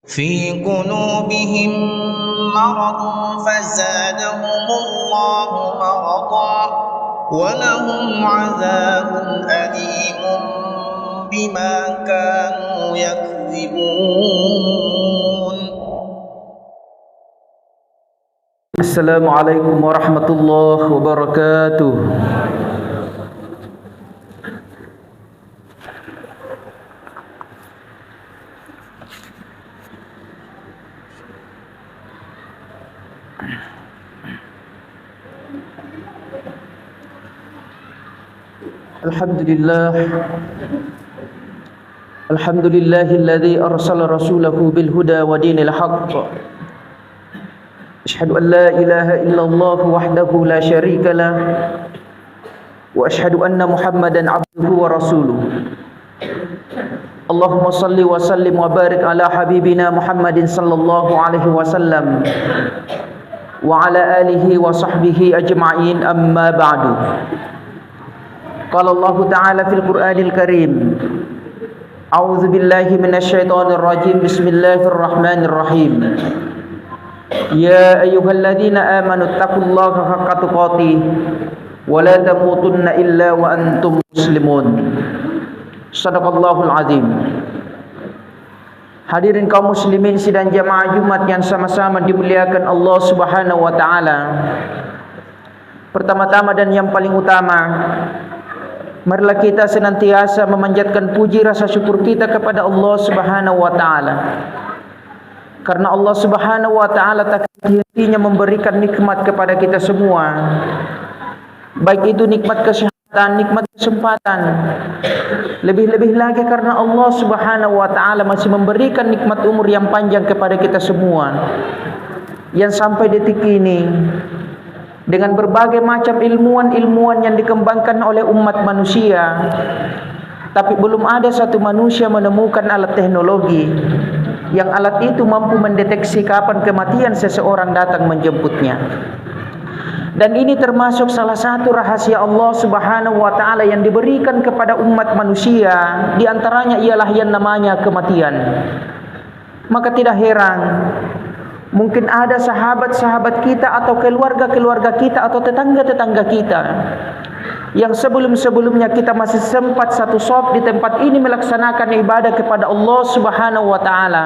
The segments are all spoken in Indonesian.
في قلوبهم مرض فزادهم الله مرضا ولهم عذاب أليم بما كانوا يكذبون. السلام عليكم ورحمة الله وبركاته. Alhamdulillahilladzi arsala rasulahu bil huda wa dinil haqq. Asyhadu an la ilaha illallah wahdahu la syarika lah wa asyhadu anna Muhammadan abduhu wa rasuluh. Allahumma salli wa sallim wa barik ala habibina Muhammadin sallallahu alaihi wasallam wa ala alihi wa sahbihi ajma'in, amma ba'du. Qala Allah Ta'ala fil Qur'anil Karim, a'udzu billahi minasyaitonir rajim, bismillahirrahmanirrahim. Ya ayyuhalladzina amanu taqullaha haqqa tuqatih wa la tamutunna illa wa antum muslimun. Shadaqallahul azim. Hadirin kaum muslimin sidang jamaah Jumat yang sama-sama dimuliakan Allah Subhanahu wa taala. Pertama-tama dan yang paling utama, marilah kita senantiasa memanjatkan puji rasa syukur kita kepada Allah Subhanahu wa taala. Karena Allah Subhanahu wa taala tak henti-hentinya memberikan nikmat kepada kita semua. Baik itu nikmat kesehatan, nikmat kesempatan. Lebih-lebih lagi karena Allah Subhanahu wa taala masih memberikan nikmat umur yang panjang kepada kita semua. Yang sampai detik ini dengan berbagai macam ilmuwan yang dikembangkan oleh umat manusia, tapi belum ada satu manusia menemukan alat teknologi yang alat itu mampu mendeteksi kapan kematian seseorang datang menjemputnya. Dan ini termasuk salah satu rahasia Allah Subhanahu wa taala yang diberikan kepada umat manusia, di antaranya ialah yang namanya kematian. Maka tidak heran mungkin ada sahabat-sahabat kita atau keluarga-keluarga kita atau tetangga-tetangga kita yang sebelum-sebelumnya kita masih sempat satu shop di tempat ini melaksanakan ibadah kepada Allah Subhanahu wa taala.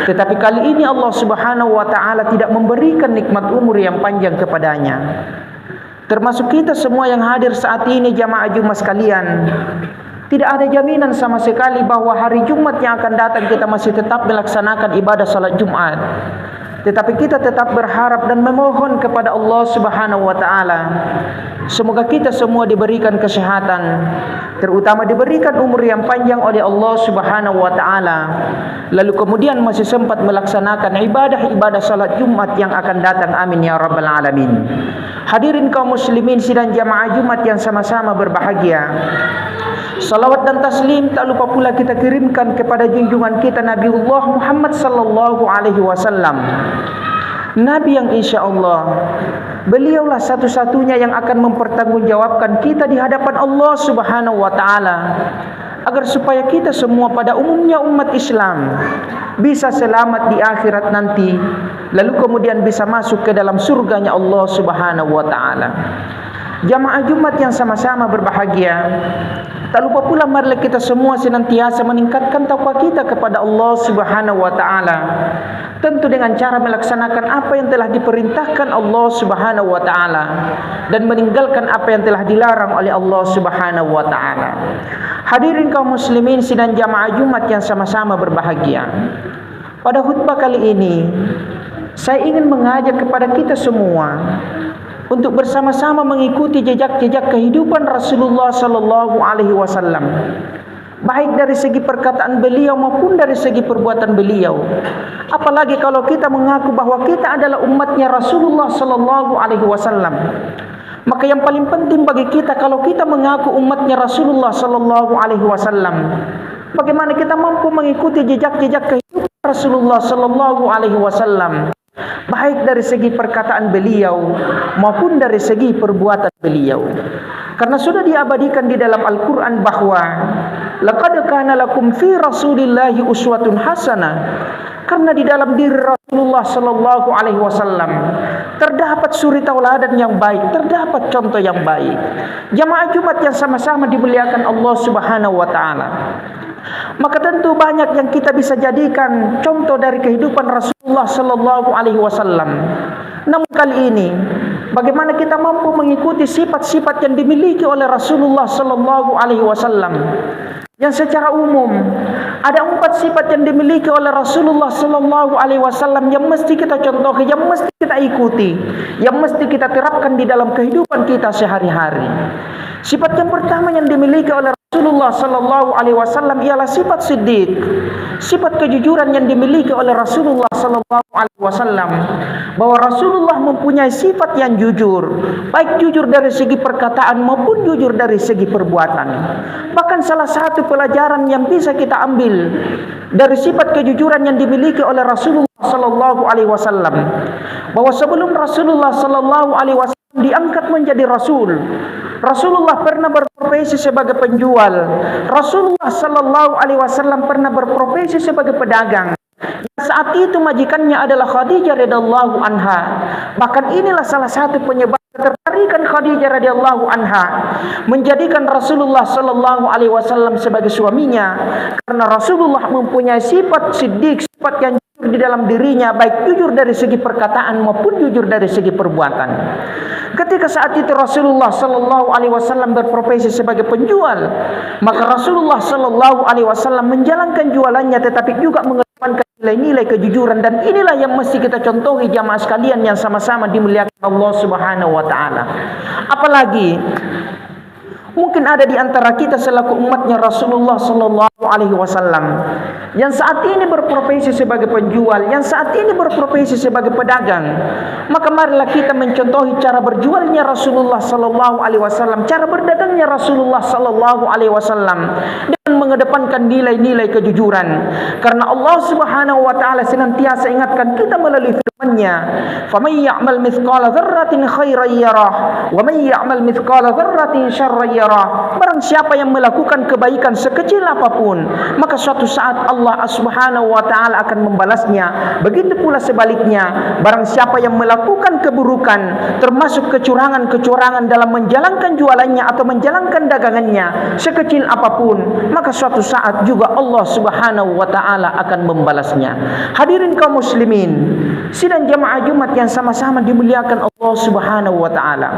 Tetapi kali ini Allah Subhanahu wa taala tidak memberikan nikmat umur yang panjang kepadanya. Termasuk kita semua yang hadir saat ini jamaah Jumat sekalian. Tidak ada jaminan sama sekali bahwa hari Jumat yang akan datang kita masih tetap melaksanakan ibadah salat Jumat. Tetapi kita tetap berharap dan memohon kepada Allah Subhanahu wa taala, semoga kita semua diberikan kesehatan, terutama diberikan umur yang panjang oleh Allah Subhanahu wa taala, lalu kemudian masih sempat melaksanakan ibadah-ibadah salat Jumat yang akan datang. Amin ya rabbal alamin. Hadirin kaum muslimin sidang jamaah Jumat yang sama-sama berbahagia, salawat dan taslim tak lupa pula kita kirimkan kepada junjungan kita Nabiullah Muhammad sallallahu alaihi wasallam. Nabi yang insya-Allah beliaulah satu-satunya yang akan mempertanggungjawabkan kita di hadapan Allah Subhanahu wa taala, agar supaya kita semua pada umumnya umat Islam bisa selamat di akhirat nanti, lalu kemudian bisa masuk ke dalam surganya Allah Subhanahu wa taala. Jamaah Jumat yang sama-sama berbahagia, tak lupa pula marilah kita semua senantiasa meningkatkan takwa kita kepada Allah Subhanahu wa taala, tentu dengan cara melaksanakan apa yang telah diperintahkan Allah Subhanahu wa taala dan meninggalkan apa yang telah dilarang oleh Allah Subhanahu wa taala. Hadirin kaum muslimin sidang jamaah Jumat yang sama-sama berbahagia, pada khutbah kali ini saya ingin mengajak kepada kita semua untuk bersama-sama mengikuti jejak-jejak kehidupan Rasulullah sallallahu alaihi wasallam, baik dari segi perkataan beliau maupun dari segi perbuatan beliau. Apalagi kalau kita mengaku bahwa kita adalah umatnya Rasulullah sallallahu alaihi wasallam, maka yang paling penting bagi kita kalau kita mengaku umatnya Rasulullah sallallahu alaihi wasallam, bagaimana kita mampu mengikuti jejak-jejak kehidupan Rasulullah sallallahu alaihi wasallam, baik dari segi perkataan beliau maupun dari segi perbuatan beliau. Karena sudah diabadikan di dalam Al-Quran bahwa laqad kana lakum fi rasulillahi uswatun hasanah Karena di dalam diri Rasulullah sallallahu alaihi wasallam terdapat suri tauladan yang baik, terdapat contoh yang baik. Jamaah Jumat yang sama-sama dimuliakan Allah Subhanahu wa taala. Maka tentu banyak yang kita bisa jadikan contoh dari kehidupan Rasulullah sallallahu alaihi wasallam. Namun kali ini, bagaimana kita mampu mengikuti sifat-sifat yang dimiliki oleh Rasulullah sallallahu alaihi wasallam? Yang secara umum ada 4 sifat yang dimiliki oleh Rasulullah sallallahu alaihi wasallam yang mesti kita contohi, yang mesti kita ikuti, yang mesti kita terapkan di dalam kehidupan kita sehari-hari. Sifat yang pertama yang dimiliki oleh Rasulullah sallallahu alaihi wasallam ialah sifat siddiq. Sifat kejujuran yang dimiliki oleh Rasulullah sallallahu alaihi wasallam, bahwa Rasulullah mempunyai sifat yang jujur, baik jujur dari segi perkataan maupun jujur dari segi perbuatan. Bahkan salah satu pelajaran yang bisa kita ambil dari sifat kejujuran yang dimiliki oleh Rasulullah sallallahu alaihi wasallam, bahwa sebelum Rasulullah sallallahu alaihi wasallam diangkat menjadi rasul, Rasulullah pernah berprofesi sebagai penjual. Rasulullah sallallahu alaihi wasallam pernah berprofesi sebagai pedagang. Saat itu majikannya adalah Khadijah radhiyallahu anha. Bahkan inilah salah satu penyebab ketertarikan Khadijah radhiyallahu anha menjadikan Rasulullah sallallahu alaihi wasallam sebagai suaminya, karena Rasulullah mempunyai sifat siddiq, sifat yang jujur di dalam dirinya, baik jujur dari segi perkataan maupun jujur dari segi perbuatan. Ketika saat itu Rasulullah sallallahu alaihi wasallam berprofesi sebagai penjual, maka Rasulullah sallallahu alaihi wasallam menjalankan jualannya tetapi juga mengedepankan nilai-nilai kejujuran, dan inilah yang mesti kita contohi jamaah sekalian yang sama-sama dimuliakan Allah Subhanahu wa taala. Apalagi mungkin ada di antara kita selaku umatnya Rasulullah sallallahu alaihi wasallam yang saat ini berprofesi sebagai penjual, yang saat ini berprofesi sebagai pedagang. Maka marilah kita mencontohi cara berjualnya Rasulullah sallallahu alaihi wasallam, cara berdagangnya Rasulullah sallallahu alaihi wasallam dengan mengedepankan nilai-nilai kejujuran. Karena Allah Subhanahu wa taala senantiasa ingatkan kita melalui firman-Nya, "Faman ya'mal mithqala dzarratin khairan yarah, wa man ya'mal mithqala dzarratin syarran yarah." Barang siapa yang melakukan kebaikan sekecil apapun, maka suatu saat Allah Subhanahu wa taala akan membalasnya. Begitu pula sebaliknya, barang siapa yang melakukan keburukan, termasuk kecurangan-kecurangan dalam menjalankan jualannya atau menjalankan dagangannya sekecil apapun, maka suatu saat juga Allah Subhanahu wa taala akan membalasnya. Hadirin kaum muslimin, sidang jamaah Jumat yang sama-sama dimuliakan Allah Subhanahu wa taala.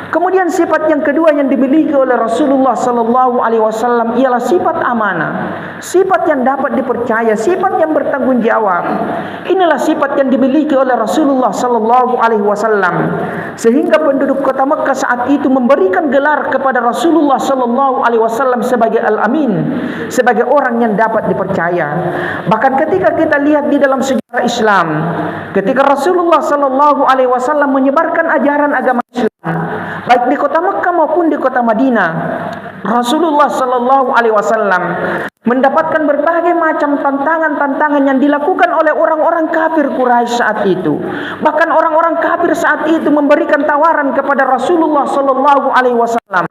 Kemudian sifat yang kedua yang dimiliki oleh Rasulullah sallallahu alaihi wasallam ialah sifat amanah. Sifat yang dapat dipercaya, sifat yang bertanggung jawab. Inilah sifat yang dimiliki oleh Rasulullah sallallahu alaihi wasallam, sehingga penduduk kota Mekah saat itu memberikan gelar kepada Rasulullah sallallahu alaihi wasallam sebagai Al-Amin, sebagai orang yang dapat dipercaya. Bahkan ketika kita lihat di dalam sejarah Islam, ketika Rasulullah sallallahu alaihi wasallam menyebarkan ajaran agama Islam, baik di kota Mekah maupun di kota Madinah, Rasulullah sallallahu alaihi wasallam mendapatkan berbagai macam tantangan-tantangan yang dilakukan oleh orang-orang kafir Quraisy saat itu. Bahkan orang-orang kafir saat itu memberikan tawaran kepada Rasulullah sallallahu alaihi wasallam,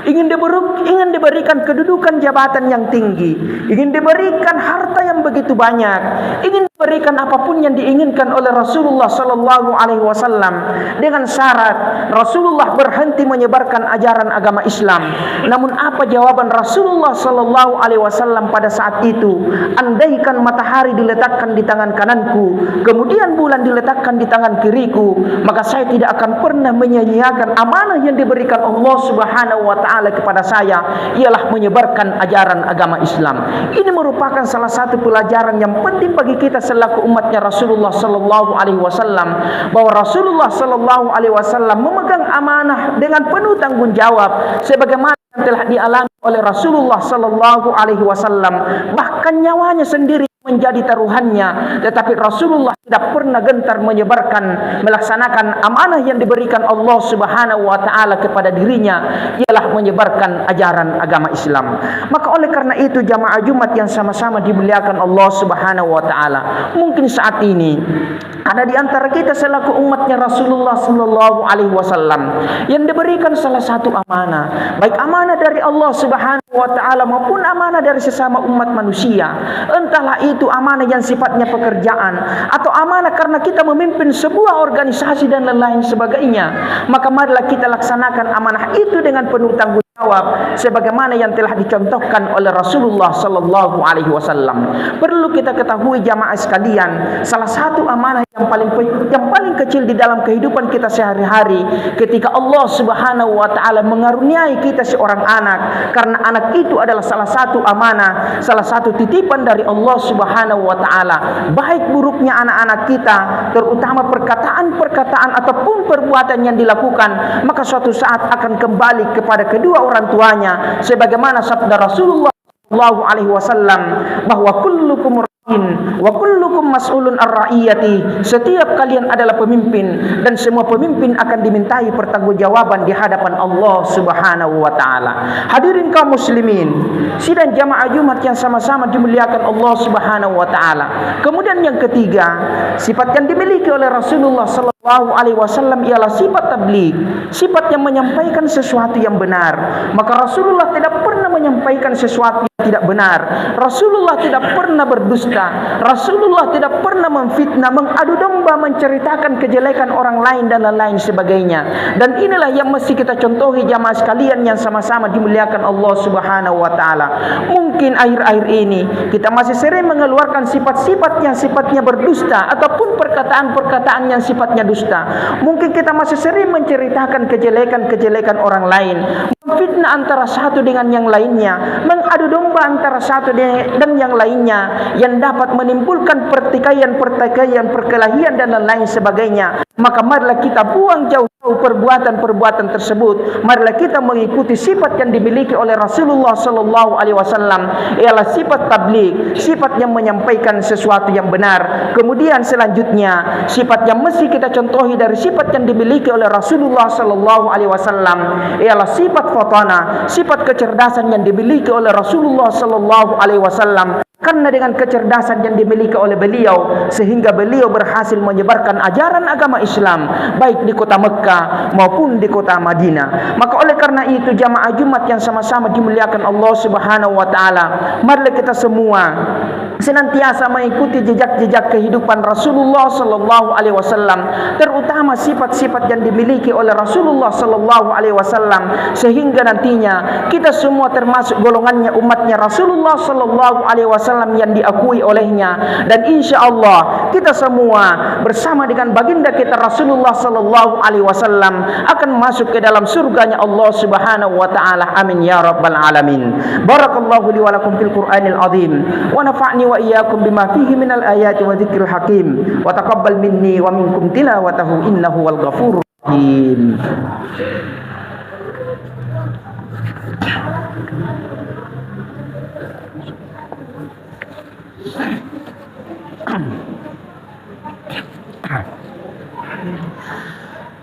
ingin diberikan kedudukan jabatan yang tinggi, ingin diberikan harta yang begitu banyak, ingin diberikan apapun yang diinginkan oleh Rasulullah sallallahu alaihi wasallam, dengan syarat Rasulullah berhenti menyebarkan ajaran agama Islam. Namun apa jawaban Rasulullah sallallahu alaihi wasallam pada saat itu? Andaikan matahari diletakkan di tangan kananku, kemudian bulan diletakkan di tangan kiriku, maka saya tidak akan pernah menyia-nyiakan amanah yang diberikan Allah Subhanahu wa taala kepada saya, ialah menyebarkan ajaran agama Islam. Ini merupakan salah satu pelajaran yang penting bagi kita selaku umatnya Rasulullah sallallahu alaihi wasallam, bahwa Rasulullah sallallahu alaihi wasallam memegang amanah dengan penuh tanggung jawab, sebagaimana yang telah dialami oleh Rasulullah sallallahu alaihi wasallam. Bahkan nyawanya sendiri menjadi taruhannya, tetapi Rasulullah tidak pernah gentar menyebarkan, melaksanakan amanah yang diberikan Allah Subhanahu wa taala kepada dirinya, ialah menyebarkan ajaran agama Islam. Maka oleh karena itu jamaah Jumat yang sama-sama dimuliakan Allah Subhanahu wa taala, mungkin saat ini Ada di antara kita selaku umatnya Rasulullah sallallahu alaihi wasallam yang diberikan salah satu amanah, baik amanah dari Allah Subhanahu wa taala maupun amanah dari sesama umat manusia. Entahlah itu amanah yang sifatnya pekerjaan atau amanah karena kita memimpin sebuah organisasi dan lain sebagainya. Maka marilah kita laksanakan amanah itu dengan penuh tanggung jawab sebagaimana yang telah dicontohkan oleh Rasulullah sallallahu alaihi wasallam. Perlu kita ketahui jamaah sekalian, salah satu amanah yang paling kecil di dalam kehidupan kita sehari-hari ketika Allah Subhanahu wa taala mengaruniai kita seorang anak, karena anak itu adalah salah satu amanah, salah satu titipan dari Allah Subhanahu wa taala. Baik buruknya anak-anak kita, terutama perkataan-perkataan ataupun perbuatan yang dilakukan, maka suatu saat akan kembali kepada kedua orang tuanya sebagaimana sabda Rasulullah sallallahu alaihi wasallam bahwa kullukum ra'in wa kullukum mas'ulun ar-ra'iyati. Setiap kalian adalah pemimpin dan semua pemimpin akan dimintai pertanggungjawaban di hadapan Allah Subhanahu wa taala. Hadirin kaum muslimin, sidang jamaah Jumat yang sama-sama dimuliakan Allah Subhanahu wa taala. Kemudian yang ketiga, sifat yang dimiliki oleh Rasulullah sallallahu alaihi wasallam ialah sifat tabligh, sifat yang menyampaikan sesuatu yang benar. Maka Rasulullah tidak pernah menyampaikan sesuatu yang tidak benar. Rasulullah tidak pernah berdusta. Rasulullah tidak pernah memfitnah, mengadu domba, menceritakan kejelekan orang lain dan lain sebagainya. Dan inilah yang mesti kita contohi jamaah sekalian yang sama-sama dimuliakan Allah Subhanahu wa taala. Mungkin akhir-akhir ini kita masih sering mengeluarkan sifat-sifat yang sifatnya berdusta ataupun perkataan-perkataan yang sifatnya dusta. Mungkin kita masih sering menceritakan kejelekan-kejelekan orang lain, memfitnah antara satu dengan yang lainnya, mengadu domba antara satu dan yang lainnya yang dapat menimbulkan pertikaian, perkelahian dan lain sebagainya. Maka marilah kita buang jauh-jauh perbuatan-perbuatan tersebut. Marilah kita mengikuti sifat yang dimiliki oleh Rasulullah sallallahu alaihi wasallam, ialah sifat tabligh, sifat yang menyampaikan sesuatu yang benar. Kemudian selanjutnya, sifat yang mesti kita contohi dari sifat yang dimiliki oleh Rasulullah sallallahu alaihi wasallam ialah sifat fotana, sifat kecerdasan yang dimiliki oleh Rasulullah sallallahu alaihi wasallam. Karena dengan kecerdasan yang dimiliki oleh beliau, sehingga beliau berhasil menyebarkan ajaran agama Islam baik di kota Mekah maupun di kota Madinah. Maka oleh karena itu jamaah Jumat yang sama-sama dimuliakan Allah Subhanahu wa taala, marilah kita semua senantiasa mengikuti jejak-jejak kehidupan Rasulullah sallallahu alaihi wasallam, terutama sifat-sifat yang dimiliki oleh Rasulullah sallallahu alaihi wasallam, sehingga nantinya kita semua termasuk golongannya umatnya Rasulullah sallallahu alaihi wasallam yang diakui olehnya, dan insyaallah kita semua bersama dengan baginda kita Rasulullah sallallahu alaihi wasallam akan masuk ke dalam surganya Allah Subhanahu wa taala. Amin ya rabbal alamin. Barakallahu li wa lakum fil Qur'anil azim wa nafa'ni wa iyyakum bima fihi minal ayati wa dzikril hakim wa taqabbal minni wa minkum tilawatahu innahu wal ghafurur rahim.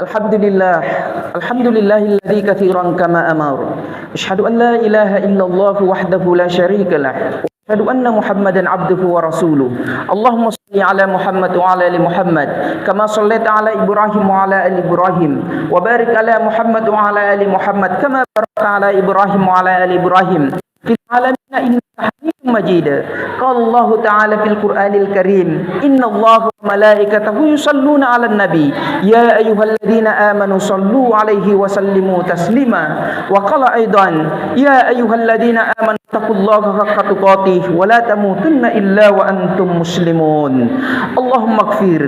Alhamdulillahilladzi katsiran kama amara. Asyhadu an la ilaha illallah wahdahu la syarika lah. Asyhadu anna Muhammadan abduhu wa rasuluh. Allahumma shalli ala Muhammad wa ala ali Muhammad kama shallaita ala Ibrahim wa ala ali Ibrahim wa barik ala Muhammad wa ala ali Muhammad kama barakta ala Ibrahim wa ala ali Ibrahim fil alamin innaka Hamidum Majid. Qala Allah Ta'ala fil Qur'anil Karim, inna Allah wa malaikatahu yusalluna 'alan nabi ya ayyuhalladzina amanu sallu 'alaihi wa sallimu taslima. Wa qala aidan ya ayyuhalladzina amanu taqullaha haqqa tuqatih wa la tamutunna illa wa antum muslimun. Allahumma ighfir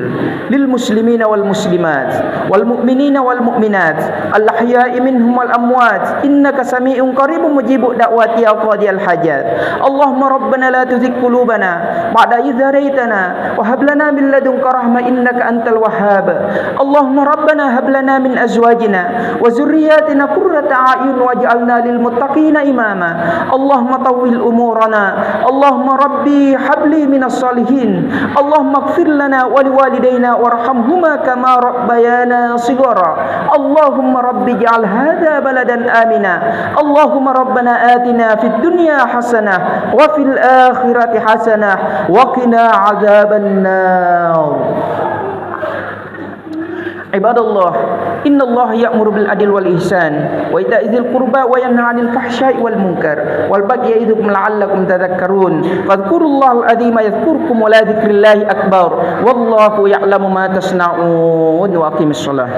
lil muslimina wal muslimat wal mu'minina wal mu'minat al ahya'i minhum wal amwat innaka sami'un qaribun mujibud da'wati ya qadiyal hajat. Allahumma rabbana la tuzigh qulubana ba'da idh hadaytana wa hab lana min ladunka rahmah innaka antal wahhab. Allahumma rabbana hab lana min azwajina wa zurriyyatina qurrata a'yun waj'alna lil muttaqina imama. Allahumma tawwil umurana. Allahumma rabbi habli minas salihin. Allahumma ighfir lana wa liwalidayna warhamhuma kama rabbayana shighara. Allahumma rabbi ij'al hadha baladan amina. Allahumma rabbana atina fid dunya hasanah wa fil akhirati hasanah wa qina adzaban nar. Ibadallah, innallaha ya'muru bil adli wal ihsan wa ita'i dzil qurba wa yanha 'anil fahsya'i wal munkar wal baghi ya'idukum la'allakum tadhakkarun. Fadhkurullahal 'azima yadhkurkum wa la dzikrillahi akbar. Wallahu ya'lamu ma tasna'un. Wa aqimis shalah.